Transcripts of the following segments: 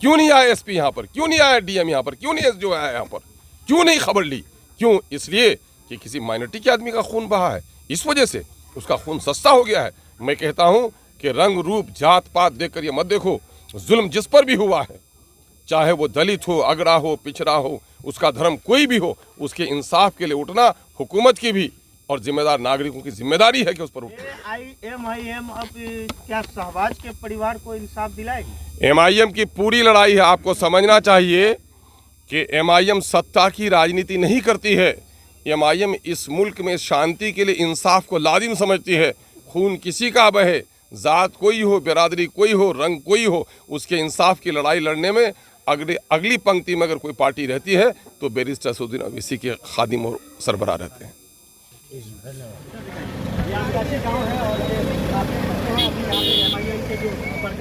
क्यों नहीं आया एसपी यहाँ पर, क्यों नहीं आया डीएम यहाँ पर, क्यों नहीं एसडीओ आया यहाँ पर, क्यों नहीं खबर ली? क्यों? इसलिए कि किसी माइनॉरिटी के आदमी का खून बहा है, इस वजह से उसका खून सस्ता हो गया है। मैं कहता हूँ कि रंग रूप जात पात देखकर ये मत देखो, जुल्म जिस पर भी हुआ है, चाहे वो दलित हो, अगड़ा हो, पिछड़ा हो, उसका धर्म कोई भी हो, उसके इंसाफ के लिए उठना हुकूमत की भी और जिम्मेदार नागरिकों की जिम्मेदारी है कि उस पर उठे। एमआईएम अब क्या शहबाज के परिवार को इंसाफ दिलाएगी? एमआईएम की पूरी लड़ाई है। आपको समझना चाहिए कि एमआईएम सत्ता की राजनीति नहीं करती है। एमआईएम इस मुल्क में शांति के लिए इंसाफ को लाजिम समझती है। खून किसी का बहे, जात कोई हो, बिरादरी कोई हो, रंग कोई हो, उसके इंसाफ की लड़ाई लड़ने में अगली पंक्ति में अगर कोई पार्टी रहती है तो बैरिस्टर असदुद्दीन ओवैसी के खादिम और सरबराह रहते हैं।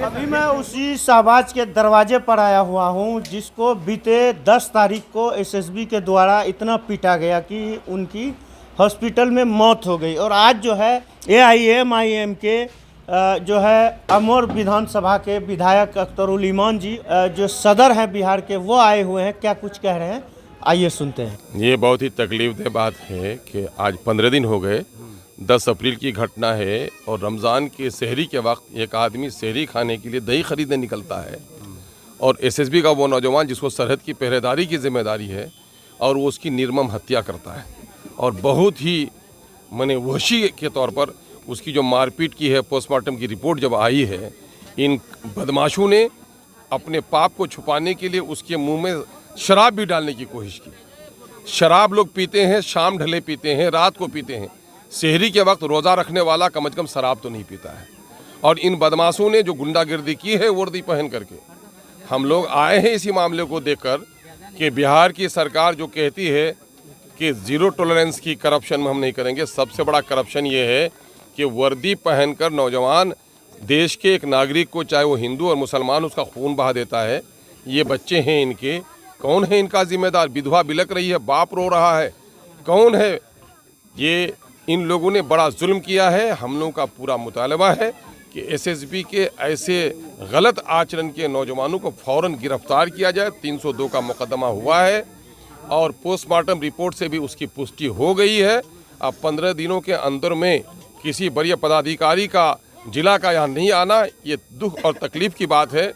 अभी मैं उसी शहबाज के दरवाजे पर आया हुआ हूं, जिसको बीते 10 तारीख को एसएसबी के द्वारा इतना पीटा गया कि उनकी हॉस्पिटल में मौत हो गई। और आज जो है एआईएमआईएम के जो है अमोर विधानसभा के विधायक अख्तरुल ईमान जी जो सदर हैं बिहार के, वो आए हुए हैं। क्या कुछ कह रहे हैं, आइए सुनते हैं। ये बहुत ही तकलीफदेह बात है कि आज 15 दिन हो गए, 10 अप्रैल की घटना है और रमज़ान के सहरी के वक्त एक आदमी सहरी खाने के लिए दही खरीदने निकलता है और एसएसबी का वो नौजवान जिसको सरहद की पहरेदारी की जिम्मेदारी है और वो उसकी निर्मम हत्या करता है। और बहुत ही माने वहशी के तौर पर उसकी जो मारपीट की है, पोस्टमार्टम की रिपोर्ट जब आई है, इन बदमाशों ने अपने पाप को छुपाने के लिए उसके मुंह में शराब भी डालने की कोशिश की। शराब लोग पीते हैं, शाम ढले पीते हैं, रात को पीते हैं। सहरी के वक्त रोज़ा रखने वाला कम से कम शराब तो नहीं पीता है। और इन बदमाशों ने जो गुंडागिर्दी की है वर्दी पहन करके, हम लोग आए हैं इसी मामले को देखकर कि बिहार की सरकार जो कहती है कि ज़ीरो टॉलरेंस की करप्शन में हम नहीं करेंगे, सबसे बड़ा करप्शन ये है कि वर्दी पहनकर नौजवान देश के एक नागरिक को, चाहे वो हिंदू और मुसलमान, उसका खून बहा देता है। ये बच्चे हैं इनके, कौन है इनका जिम्मेदार? विधवा बिलक रही है, बाप रो रहा है, कौन है? ये इन लोगों ने बड़ा जुल्म किया है। हम लोगों का पूरा मुतालबा है कि एसएसबी के ऐसे गलत आचरण के नौजवानों को फ़ौरन गिरफ्तार किया जाए। 302 का मुकदमा हुआ है और पोस्टमार्टम रिपोर्ट से भी उसकी पुष्टि हो गई है। अब 15 दिनों के अंदर में किसी वरीय पदाधिकारी का जिला का यहाँ नहीं आना, ये दुख और तकलीफ़ की बात है।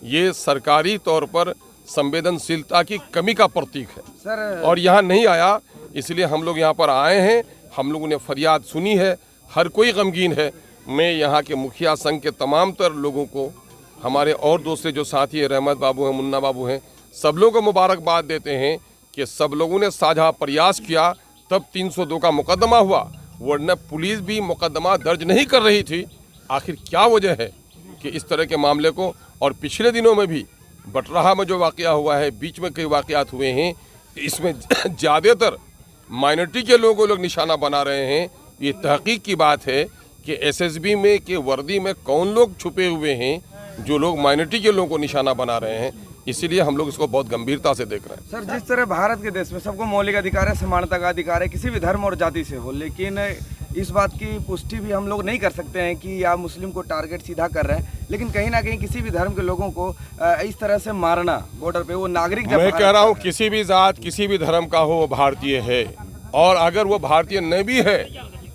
ये सरकारी तौर पर संवेदनशीलता की कमी का प्रतीक है सर। और यहाँ नहीं आया, इसलिए हम लोग यहाँ पर आए हैं। हम लोगों ने फरियाद सुनी है, हर कोई गमगीन है। मैं यहाँ के मुखिया संघ के तमाम तर लोगों को, हमारे और दूसरे जो साथी हैं, रहमत बाबू हैं, मुन्ना बाबू हैं, सब लोगों को मुबारकबाद देते हैं कि सब लोगों ने साझा प्रयास किया, तब 302 का मुकदमा हुआ, वरना पुलिस भी मुकदमा दर्ज नहीं कर रही थी। आखिर क्या वजह है कि इस तरह के मामले को, और पिछले दिनों में भी बटराहा में जो वाक़या हुआ है, बीच में कई वाक़यात हुए हैं, इसमें ज़्यादातर माइनॉरिटी के लोगों को लोग निशाना बना रहे हैं। ये तहकीक की बात है कि एसएसबी में के वर्दी में कौन लोग छुपे हुए हैं जो लोग माइनॉरिटी के लोगों को निशाना बना रहे हैं। इसीलिए हम लोग इसको बहुत गंभीरता से देख रहे हैं। सर, जिस तरह भारत के देश में सबको मौलिक अधिकार है, समानता का अधिकार है, किसी भी धर्म और जाति से हो, लेकिन इस बात की पुष्टि भी हम लोग नहीं कर सकते हैं कि आप मुस्लिम को टारगेट सीधा कर रहे हैं, लेकिन कहीं ना कहीं किसी भी धर्म के लोगों को इस तरह से मारना बॉर्डर पे, वो नागरिक मैं कह रहा हूँ किसी भी जात, किसी भी धर्म का हो, वो भारतीय है। और अगर वो भारतीय न भी है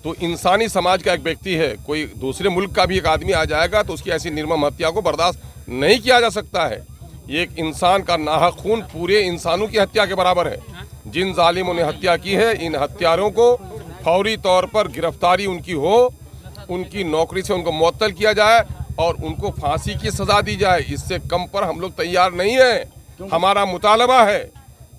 तो इंसानी समाज का एक व्यक्ति है। कोई दूसरे मुल्क का भी एक आदमी आ जाएगा तो उसकी ऐसी निर्मम हत्या को बर्दाश्त नहीं किया जा सकता है। ये एक इंसान का नाहक खून पूरे इंसानों की हत्या के बराबर है। जिन जालिमों ने हत्या की है, इन हत्यारों को फौरी तौर पर गिरफ्तारी उनकी हो, उनकी नौकरी से उनको मुअत्तल किया जाए और उनको फांसी की सज़ा दी जाए। इससे कम पर हम लोग तैयार नहीं हैं। हमारा मुतालबा है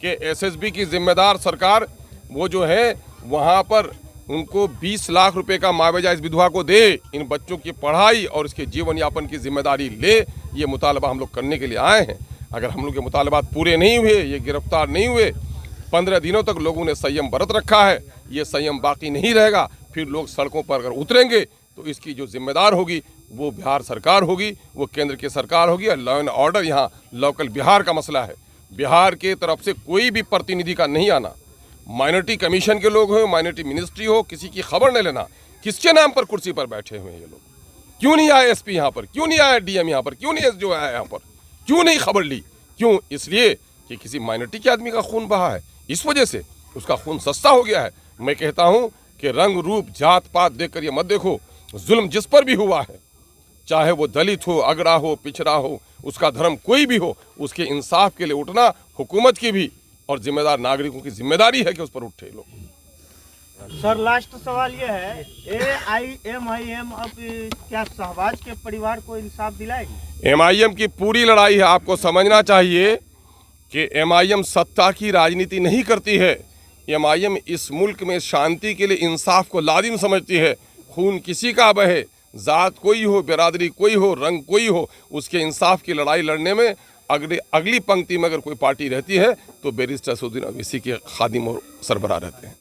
कि एसएसबी की जिम्मेदार सरकार वो जो है वहाँ पर उनको 20 लाख रुपए का मुआवजा इस विधवा को दे, इन बच्चों की पढ़ाई और इसके जीवन यापन की जिम्मेदारी ले। ये मुतालबा हम लोग करने के लिए आए हैं। अगर हम लोग के मुतालबात पूरे नहीं हुए, ये गिरफ्तार नहीं हुए, 15 दिनों तक लोगों ने संयम बरत रखा है, ये संयम बाकी नहीं रहेगा। फिर लोग सड़कों पर अगर उतरेंगे तो इसकी जो जिम्मेदार होगी वो बिहार सरकार होगी, वो केंद्र की सरकार होगी। और लॉ एंड ऑर्डर यहाँ लोकल बिहार का मसला है। बिहार के तरफ से कोई भी प्रतिनिधि का नहीं आना, माइनॉरिटी कमीशन के लोग हो, माइनॉरिटी मिनिस्ट्री हो, किसी की खबर नहीं लेना। किसके नाम पर कुर्सी पर बैठे हुए हैं ये लोग? क्यों नहीं आया एसपी यहाँ पर, क्यों नहीं आया डीएम यहाँ पर, क्यों नहीं एसडीओ आया यहाँ पर, क्यों नहीं खबर ली? क्यों? इसलिए कि किसी माइनॉरिटी के आदमी का खून बहा है, इस वजह से उसका खून सस्ता हो गया है। मैं कहता हूं कि रंग रूप जात पात देखकर ये मत देखो, जुल्म जिस पर भी हुआ है, चाहे वो दलित हो, अगड़ा हो, पिछड़ा हो, उसका धर्म कोई भी हो, उसके इंसाफ के लिए उठना हुकूमत की भी और जिम्मेदार नागरिकों की जिम्मेदारी है कि उस पर उठे लोग। सर लास्ट सवाल ये है, AIMIM अब क्या शहबाज के परिवार को इंसाफ दिलाएगी? MIM की पूरी लड़ाई है। आपको समझना चाहिए कि MIM सत्ता की राजनीति नहीं करती है। MIM इस मुल्क में शांति के लिए इंसाफ को लाजिम समझती है। खून किसी का बहे, ज़ात कोई हो, बिरादरी कोई हो, रंग कोई हो, उसके इंसाफ की लड़ाई लड़ने में अगली पंक्ति में अगर कोई पार्टी रहती है तो बैरिस्टर असदुद्दीन ओवैसी के खादिम और सरबराह रहते हैं।